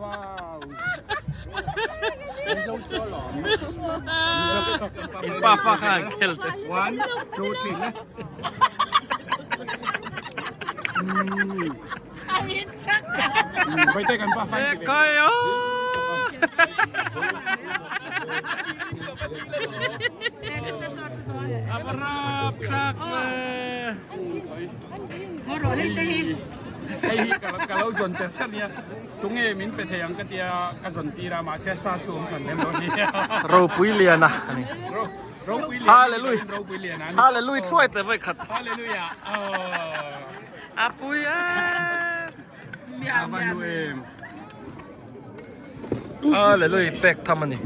wow dấu cho lỏng in pa pha khang kelte 1 2 3นะไปเตะกันป้าไฟ kayo amarap krakไอ้kalau zon chatเนี่ยตรงเอมินไปเที่ยงก็เดียกซอนตีรามาเสียซาจูมกันเต็มเลย ro pui liana ani โรบิเลีย hallelujah โรบิเลียนะ hallelujah ช่วยแต่ไม่ขัด ฮาเลลูยาอาปุยอ่ะ อาบานูเอม hallelujah เป็กทำมันนี่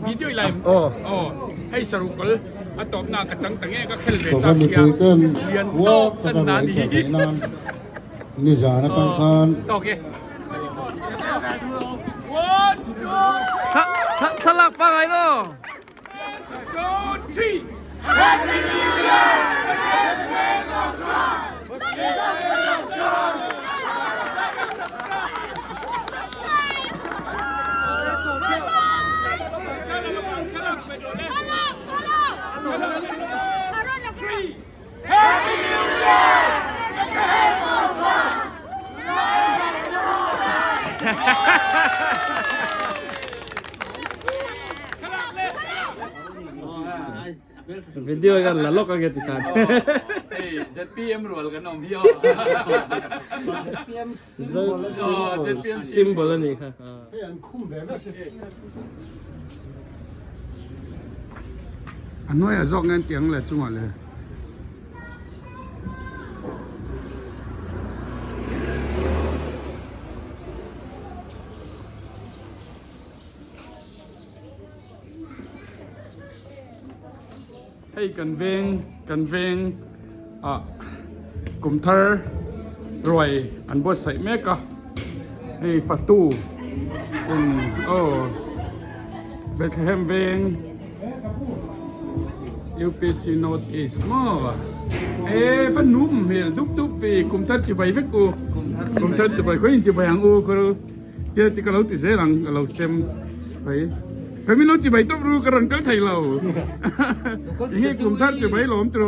วิดีโอไลฟ์ให้สรุปกันอะตบหน้ากระจังตังเงี้ยก็แค่เรียน So จาก kami เชียร์ tuikan เรียนโต wa กัน kata นาน wa ดี sa kailan ni Zana Tangkan โอเคone two สลักปะไงเนาะ three Happy New video kan lalok kaget kan ZPM rule kan om yo PM ZPM symbol ni ha Yan kum veva se anh nói là do nghe tiếng là chung là hay cần veng cùng thơ rồi anh bớt sậy mét cả hay phật tu cùng Bethlehem veng UPC North East mà phân núm thì đúc về cùng thơ chỉ bày với cô cùng thơ chỉ bày khối chỉ bày hàng ô cô kia thì cái lâu thì dễ rằng lâu xem phải phải mình nói chỉ bày tóc ru cái răng cái thầy lâu nghe cùng thơ chỉ bày lỏm trồ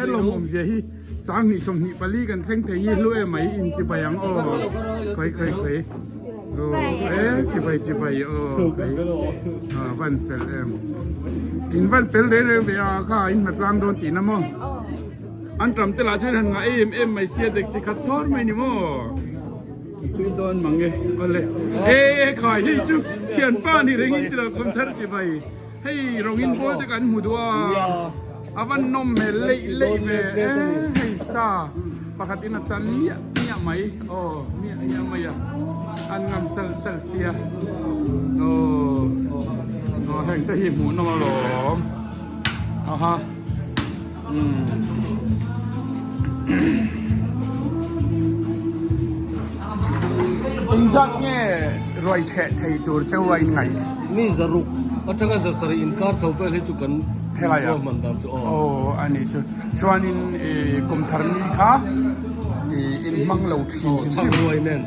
lỏm ôm gì sáng thì xong thì baliกันทั้งthầy lúa mấy in chỉ bày hàng ô khối chỉ bày văn phèn em in văn phèn đấy rồi bây giờ cả in mặt lang đồn tí nè mò anh trầm tên là chơi thằng em mày xia được chỉ cắt thốt mày nè mò tuy đồn mằng nghe ê khỏi hi chú chuyện pan thì đấy thì là con thắt chỉ bày hay rong in bố thì cảnh mù đua văn nôm mày lệ về hay sa pakatin at san niya mày niya mày à anh ngâm sel xia hành tới hiệp muốn nó lỗ ha in giác nghe rồi trẻ thầy tuổi châu anh ngày ni zaruk atanga zasari inkar chawpel he chukan helaya mandam chu ani chu chuan in kum tharni kha in mang lo thi changruai nen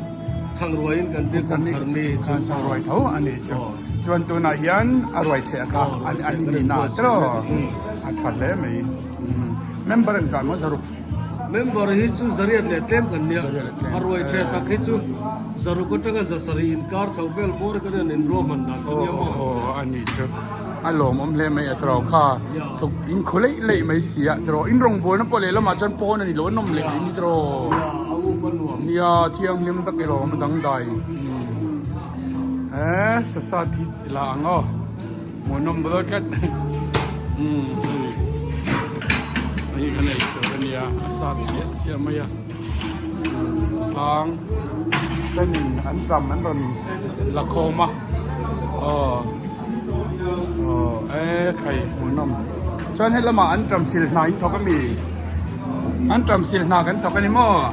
changruai in kan te kan tharni changruai tho ani chu chuan tu na hian arwai the kha an ni na tro a thale mai member an zan ma zaruk member hi chu zariat le tlem kan nia arwai the tak hi chu zaruk atanga zasari inkar chawpel bor kan in ro mandam kan ya mo ani chu alom om le mai atro kha thuk in khulei lei mai sia tro in rong bol na pole la ma chan pon ani lo nom le ni tro au panuam nia thiang lim tak ilo ma dang dai sa sa thi la ngo mo nom bro kat ai kan ai to nia sa sia mai ya ang kan an tram an ron la khoma khay muốn nằm cho nên là mà ăn trầm xịt này thôi có mì ăn trầm xịt nào cái thôi cái này mò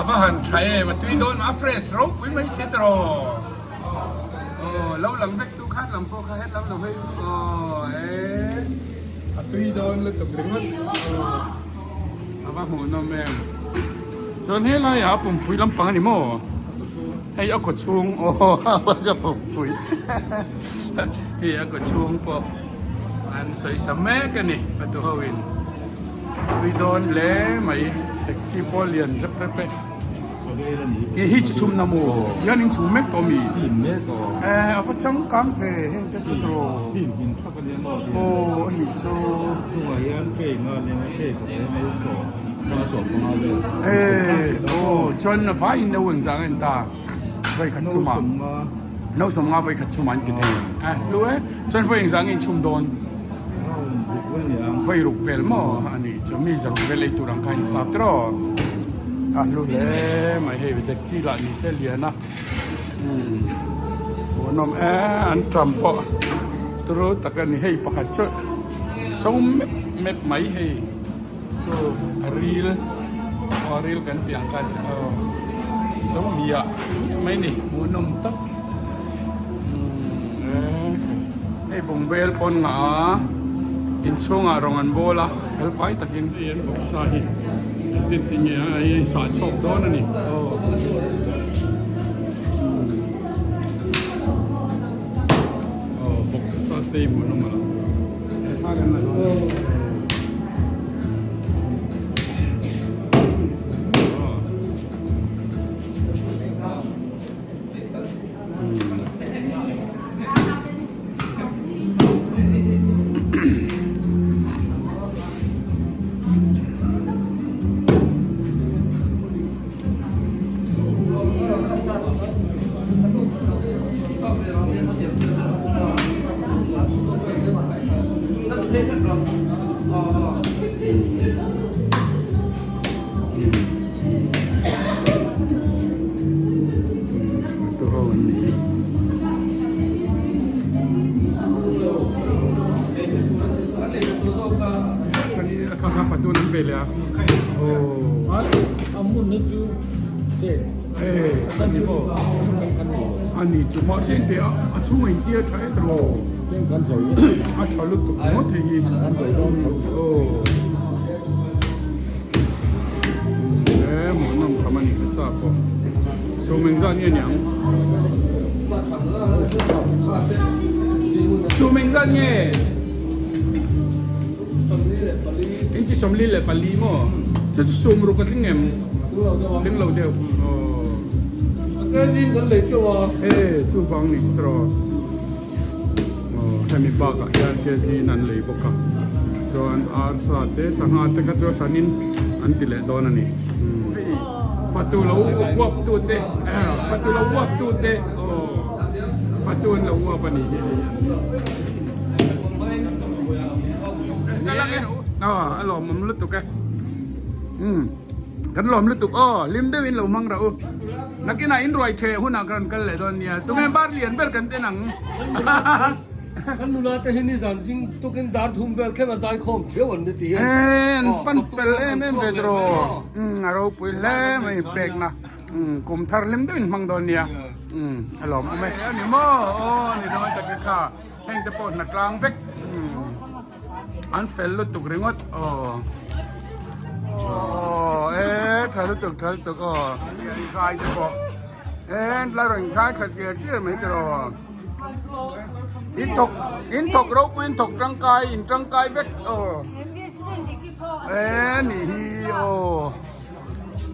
và hẳn thấy mà tuy đôi mà fresh rau với mấy xịt rồi lâu lắm vết tu khác làm phô khác hết lắm rồi ตุยโดนเลยตกเรื่องเอามาหูนมแม่ส่วนเฮ้ยไรอ่ะผมปุยลำปังนี่โม่ให้เอากดชุงโอ้ก็ผมปุยให้เอากดชุงปะอันใส่สมัยกันนี่ประตูฮาวินตุยโดนเล่ไหมเด็กชีโปเลียนรับไปเฮ้ยจะชุมน้ำมูยันนิชุมแม็กตัวมี เอาไปจังกันเถอะเห็นจะโตโอ้นี่โซโอ้จนไฟในวันสังเกตตาไปขัดชุมาน้องสมงาไปขัดชุมันกินเองรู้ไหมจนไฟสังเกตชุมโดนไฟลุกเวลมั้งอันนี้จะมีจะลุกเวลไอตัวรังคายสับตรอรู้เลยไม่ให้เด็กที่ละนี่เสียเลียนะน้องอันทำปะตัวตะกันนี่ให้ประคัตช่วยส่งเม็ดไม้ให้ตัวรีลกันเพียงกันส่งเมียไม่นี่มูนมตักให้บุงเบลปนหาอินช่วงอารมณ์โบล่ะเฮลไปตะกินเสียนบอกใส่ติดที่เนี่ยไอ้สาชอบโดนนี่ตีหมุนออกมาแล้วท่ากันเลยอันนี้จุดหมายเส้นเดียวช่วยเดียวใช้ตลอดเส้นกันสอยชาลุกหมดทีกันสอยต้องโอ้หมุนน้ำทำมันอีกสักพอส่งเงินซะเนี่ยยังส่งเงินซะเนี่ยอินจิสมลีเลยปลีมั้งจะส่งรูปกันที่เงี้ยถึงเราเดียวcái gì cũng lấy cho à chú phang này rồi hay mình bạc ya cái gì nan lấy bốc à cho anh asa thế sang hạt thế cái cho sanin anh tỷ lệ đó này phát tu lâu quắp tu thế phát tu lâu quắp tu thế phát tu lâu quắp anh này anh lòm mình lướt tục cáiกันหลอมลึกตุกลิมเดวินหลงมังเรานักกินอินรวยเชหุ่นกันกันเลยตอนนี้ตุกเองบ้านเรียนเปิดกันเต้นังกันนูนาแต่เห็นนี่สันซิงตุกินดาร์ทุ่มเวลแค่มาใจคมเชื่อวันนี้ทีปันเปลเฟดโรเราปุยเล่ไม่เปกนะกลุ่มทาร์ลิมเดวินมังตอนนี้หลอมไม่นี่โม่นี่เราจะกินข้าแห้งจะปนนักลางเฟกอันเฟลลุตุกเริงอดทะลุตึกคายจะบอกแล้วรังคายขัดเกลียดเกี่ยไม่ตลอดอินทกรูปอินทกร่างกายเบ็กนี่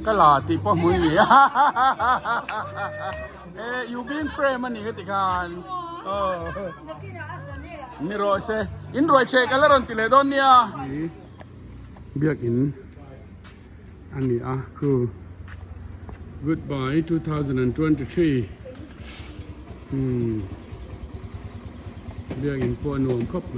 ก็หลาตีป้อมือนี่อยู่บินเฟรมมันนี่ก็ติการนี่รอยเซอินรอยเชกันแล้วรันติเลดอนเนี่ยเบียกอินอันนี้คือ Goodbye 2023เรียกอินปัวนวมครบไหม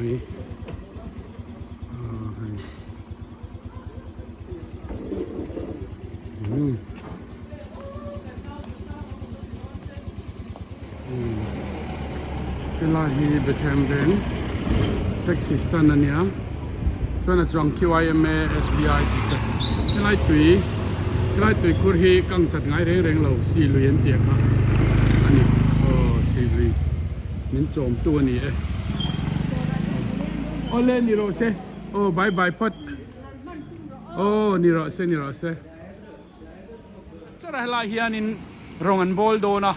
เวลาที่ไปแชมเปี้ยนแท็กซี่สถานีเนี่ยส่วนจอง QIMA SBI ที่ไล่ตุยคุรฮีกังจัดง่ายเร่งเราสีลุยนเตียกนะอันนี้สีลุยนิ้นโจมตัวนี้เล่นนี่เราเซ่ โอ้บายบายพอดโอ้นี่รอเซนี่รอเซจะได้ลายเฮียนินรองอันบอลโดนะ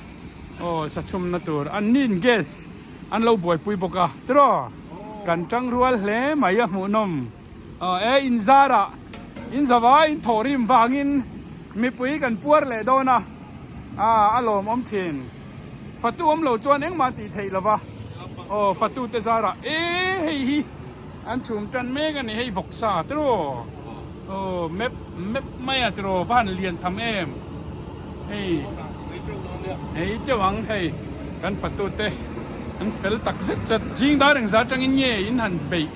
โอ้สัชมนัตัวอันนินเกสอันเราบ่อยปุยบกะตรอกันจังรัวเล่ไม่ยะหมูนมอินซาระอินซาวาอินทอริมวางินมีปุยกันปัวเลยโดนะอารมณ์อมเทนฟัตุอมเราจวนเอ็งมาตีไทยละวะโอ้ฟัตุเตซาระเฮ้ยอันชุมจันเมกันนี่ให้ฟกซาตรอโอ้เม็บไม่อะตรอบ้านเรียนทำเอ็มเฮ้ยเจ้าหวังเฮ้ยกันฟัตุเตอันเฟลตักซิจัดจริงดารงซาจังอินเย่อินหันเบย์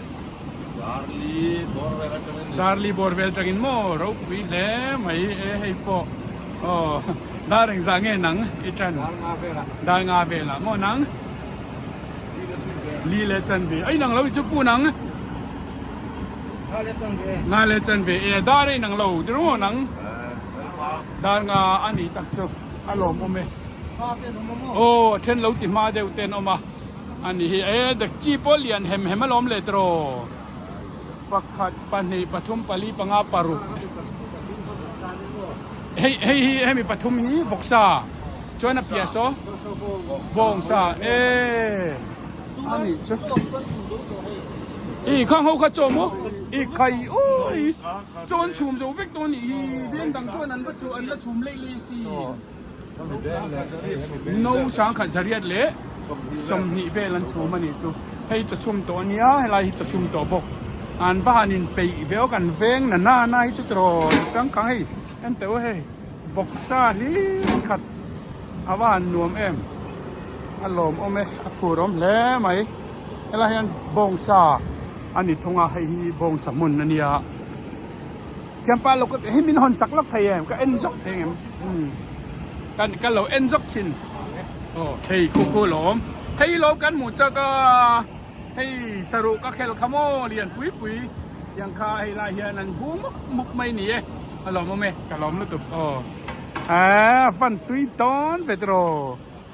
ดาร์ลีบอร์เวลจังอินโมเราคุยแล้วไม่ให้พอโอ้ดารงซาเงนังอีจันดางาเวล่ะโมนังลีเลจันเบไอ้นังเราจะพูนังงาเลจันเบดาร์ไอ้นังเราจะรู้นังดางาอันนี้ตักจุอารมณ์โอเมโอ้เช่นเราติมาเดวเตนออกมาอันนี้เด็กจีโปเลียนเห็มล้อมเลตโรปักขัดปันนี่ปฐุมปลีปังอาปารุให้มีปฐุมนี้บกษาจวนนับเปียโซบงษาอันนี้จ้ะข้างเขาขจมูอีกใครโอ้ยจวนชุมโซวิกตัวนี้เวียนดังจวนนั้นก็จวนแล้วชุมเล่ๆสิโน้สังขัดจริยเละสมนิเวลันชูมันนี่จูให้จะชุมตัวเนี้ยให้ไรจะชุมตัวบกอันบ้านินไปเวลกันเวงนั่นน่าให้จุดรอจังกังให้อันแต่ว่าให้บกซาลีขัดอาว่านวมเอ็มอารมณ์โอเมอภูรมแล้วไหมอะไรอันบงซาอันนี้ทงอาให้บงสมุนนั่นเนี่ยแคมปาเราก็ให้มินฮอนสักล็อกไทยเอ็มก็เอ็นซอกไทยเอ็มกันเราเอ็นซอกชินโอ้เฮ้ยคู่หลอมเฮ้ยเรากันหมู่จะก็ให้สรุปก็แค่ขโมยเรียนปุยยังคาให้ลายเฮียนันบุ้งมุกไม่หนีอารมณ์โมเมกะลอมลุตุบฟันตุยตอนเวทโร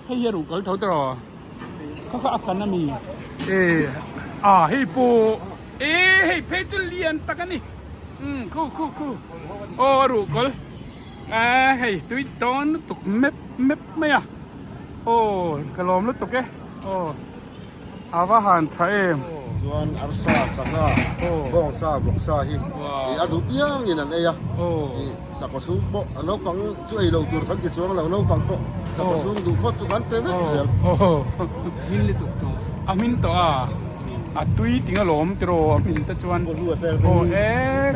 ให้เฮียรูกลเท่าตรอเขาอักกันนะมีให้ปูให้เพจเรียนตะกันนี่คู่โอ้รูกลให้ตุยตอนตุกเม็บไม่อะโอ้กะลอมลุตุกโอ้อาว่าหันใช่ส่วนอาร์ซาสังาบองซาบกซาฮิอาดุเปียงนี่นั่นเองสักสูงโปเราฟังช่วยเราตัวกันที่ช่วงเราฟังโปสักสูงดูโคตรกันเต็มเลยมินเลยตุกตัวมินตัวตุยติงหลอมตรอมินตะจวนโอ้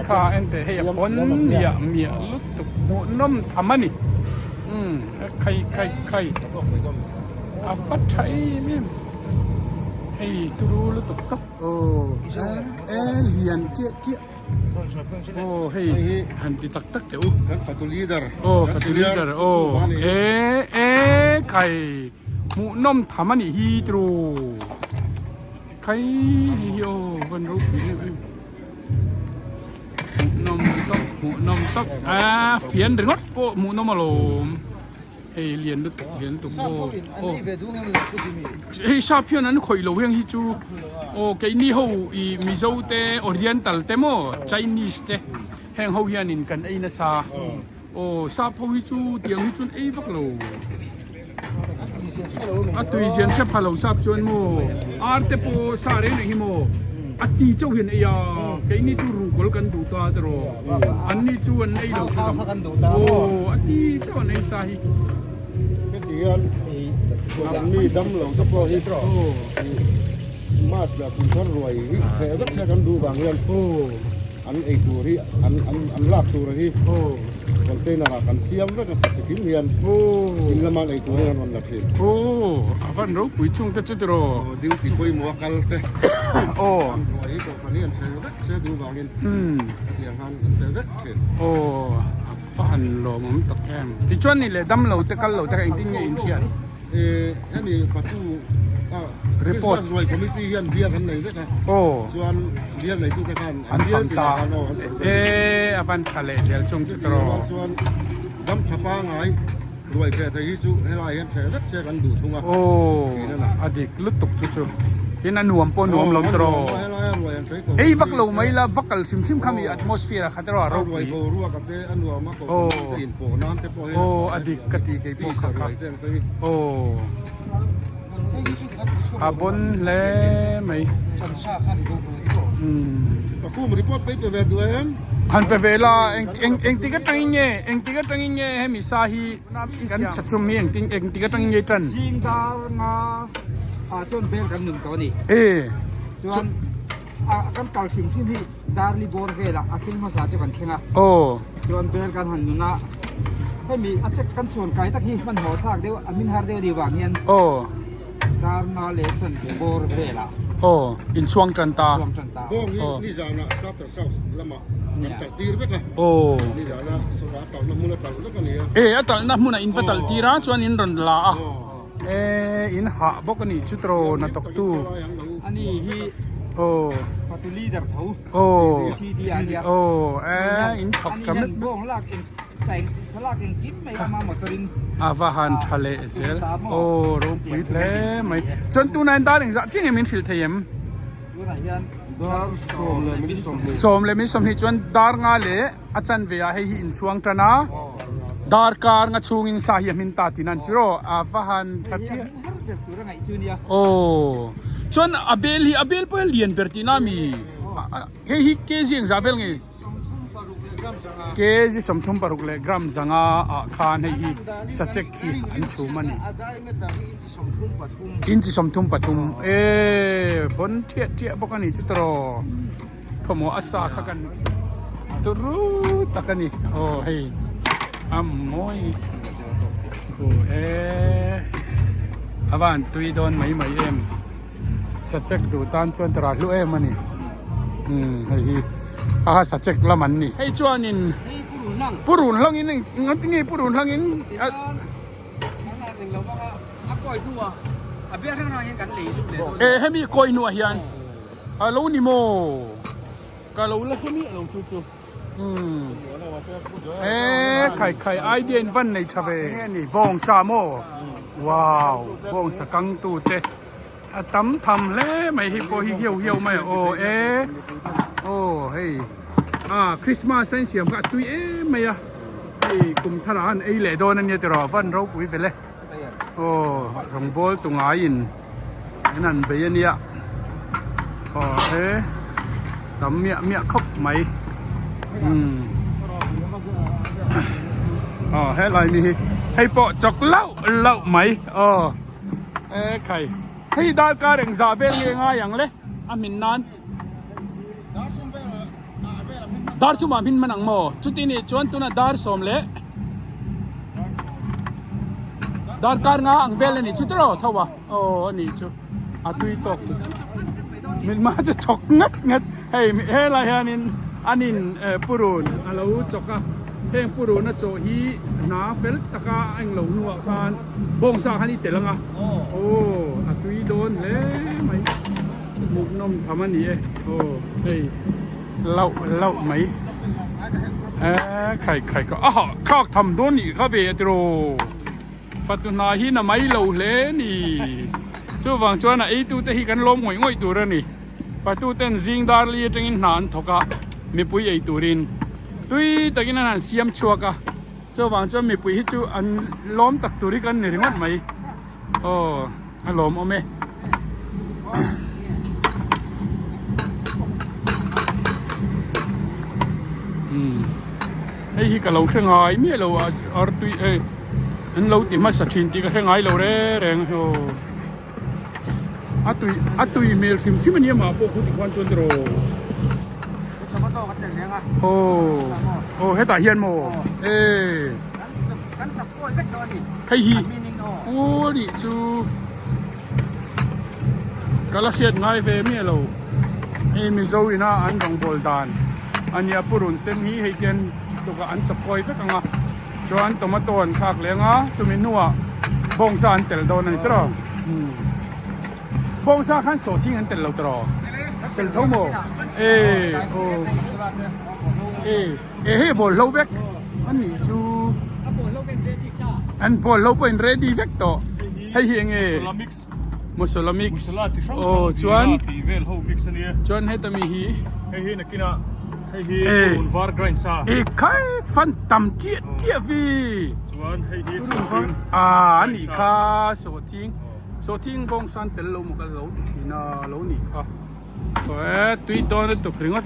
ข้าเอ็นเตให้ปนเมียลุตุกหมูน้ำทำมันนี่ใครฟัดใช้มิมให้ตูรู้ลุตุกตักโอ้เลียนเจี๊ยโอ้ให้หันติตักเดี๋ยวฟัตุลีดาร์โอ้ฟัตุลีดาร์โอ้ใครหมูน้ำทำมันนี่ฮีตรูใครโย่วันรู้ปีนี้หมูน้ำตักเฟียนเรื่องโปหมูน้ำมาลมให้เรียนด้วยเรียนตัวโอ้ชาเพียนั้นคอยเราเพียงฮิจูโอ้แกนี่เขามิโซเตออริเอนตัลเตโมไชนีสเตแห่งเขาเฮียนินกันไอ้นะซาโอ้ซาพอฮิจูเตียงฮิจูไอ้ฟักโลตุยเซียนเชฟพาเราซาบจวนโมอาร์เตโปซาเรนฮิโมตีเจ้าเห็นไอ้ยาแกนี่จูรูกอลกันดูตาตรออันนี้จูอันไอ้เราโอ้ตีเจ้าไอ้ซาฮินี่ดำหลงสปอร์ตรอมาจากคุณท่านรวยแค่รักษากันดูบางเรื่องอันไอตัวที่อันลาบตัวที่คนเต้นอะไรกันเสียมแล้วก็สักกินเรียนกินละมันไอตัวนี้มันละทีฟันรู้ปุ๋ยชุ่งตะจุดรอดิวปีคุยมัวกันเต้รวยตัวคนนี้เสียดูบางเรื่องอย่างนั้นเสียเด็กเช่นฟันหล่อมันตะแคงที่ชวนนี่เลยดำเราตะกันเราตะกันติ้งเนี่ยอินเทียนนี่ประตูรีพอร์ตรวยคอมมิตี้ยันเบียร์กันไหนก็ได้ส่วนเบียร์ไหนทุกท่านอันทำตาฟันทะเลเจลชงจุดรอส่วนดำฉป้าไงรวยแค่ที่สุให้เราเห็นแค่รักเสียกันดูทุ่งอ่ะอดีตลุตุกจุ tin an nuam po nuam lom tro รวยอันใช้ตัว ei vak lo mai la vakal sim sim khami atmosphere khatro ro รวย pi โบรัวกับเตอันรัวมากกว่าตีนโปน้ำเตโป o adik kati ke po kha kha เต้นไป o abon le mai ชันชาขันดูเลยก็ ตะคู่มันรีพอร์ตไปเวรด้วย han pe vela eng tiga tangin he mi sa hi kan chachum mi eng tiga tangin ye tan ซิงดาวงาจนเบลกันหนึ่งตัวนี่ e ส่วนกันเก่าขิมที่นี่ดาร์ลีบอร์เวล่ะซิงมาสาจะกันเชียงอ่ะ o ส่วนเบลกันหันนุนะให้มีอาจจะกันส่วนไกลตะกี้มันหัวซากเดียวอันมินฮาร์เดียวดีว่าเงี้ย o ดาร์นาเลสันบอร์เวล่ะ o in chuang chan ta รวมจันตา พวกนี้นี่จะนะสตาร์ทเซลส์ละมามันตัดตีรึเปล่า o นี่จะนะสตาร์ทต่อมูลต่อแล้วกันเนี่ย e atal na muna in fatal tira chuan in ron la a e in ha bok ni chutro na tok tu อันนี้ที่ o ฟาตูลีเดอร์เขา o ซีดีอาร์เดีย o e in thok อัน kam นี้บ่งลากเองใส่สลากเองกินไม่มาหมดตริน avahan thale sel o ro puit le mai chon tu nan da ring za ching min thil thayem ดูไหนยัน ดาร์สมเลยไม่สมเลย som le min som ni chon dar nga le achan ve a he hi in chuang tana dar kar nga chungin sa hi min ta tinan chiro avahan thati มินฮาร์เดียวตัวไหนจูเนีย o chon abel po lian pertina mi he hi ke jing za vel ngi ke ji som thum paruk le gram zanga a khan he hi sachek hi an chu mani อาได้ไม่แต่ที่จะสมทุ่มปัดทุ่ม in chi som thum patum e bon thia bokani chutro khomo asa khakan turu takani o hey moi ko e avan tui don mai em sachek du tan chon tara lu em ani hei a sachek laman ni hei chuanin นี่ผู้หลุนนั่ง purun langin ngatingi purun langin นั่นหนึ่งเราว่าอักก่อยตัวอ่ะเบี้ยทั้งเราเห็นกันหลีลูกเลย e hemi koi nu hian alo ni mo ka lo la hemi lo chu chu khai ai dien van nei thave ni bong sa mo wow bong sa kang tu te tam tham le mai hi po hi hiu mai o e o hey christmas sen siam ka tui e mai a ei kum tharan ei le don an ye tero van ro pui vele o rong bol tu nga in nan be ania o e tam mia khop mai he lai ni hay po chok lau mai e khai hay da ka reng za vel nge nga yang le amin nan dar chu ma bin manang mo chuti ni chuan tu na dar som le dar kar nga ang vel ni chu tro thawa ani chu atui tok min ma chu chok ngat hey lai hanin anin purun alo choka heng purun na cho hi na fel taka ang lo nuwa khan bong sa khani telanga atui don le mai muk nom thamani e hey lau mai khai ko khak tham don ni kha ve tro fatuna hi na mai lo le ni chu wang chuan na ei tu te hi kan lom ngoi tu ra ni patu ten jing dar li tengin nan thoka mi pui ei turin tui takin an siam chuaka chu wang chu mi pui hi chu an lom tak turi kan ni ringot mai a lom ome hey hi ka lo khengai mi lo ar tui an lo ti ma sa thin ti ka khengai lo re reng ho atui mel sim sim ni ma po khu ti kwan chon ro สมมติว่าแต่เลี้ยงอ่ะ he ta hian mo กันจับกล้วยเล็กน้อยนี่ hey hi มีนิ่งโอ้ ni chu kala siat ngai ve mi lo mi zo ina an dong bol dan ania purun sem hi he ken to ka an chap koi pe kanga chuan tomato an khak lenga chumi nuwa bong sa an tel don ani tro bong sa khan so thing an tel lo tro tel tho mo he bol lo vek ani chu an bol lo pen ready vek to hay hi nge มุสลิม Musala chi sang โอ้ชวน ti vel ho mix ania ชวนให้ตะมีฮี hei hi nakina hei hi Eh. un var grind sa เอ้ใครฟันตำเจี๊ยเจี๊ยฟี chuan hei hi sun tin อันนี้ค่ะโซทิ้งบงสันเตลโลมุกะโลทีน่าโลนี่ค่ะเฮ้ยตุยตอนนี้ตุกริงอ่ะ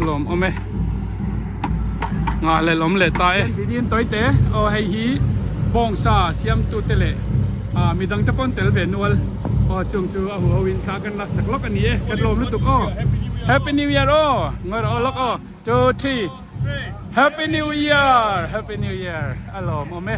ลมเอาไหมงาเลยลมเลยตายดีดีนตัวเตะเอาให้ฮีบงซาเสียมตุเตเลมีดังตะปนเตลเวนวลพอจุงจูเอาหัววินขากันนักสักล็อกอันนี้กันลมลุตุกอ้อ Happy New Year อ้องาเอาล็อกอ้อ2 3 Happy New Year Happy New Year อารมณ์เอาไหม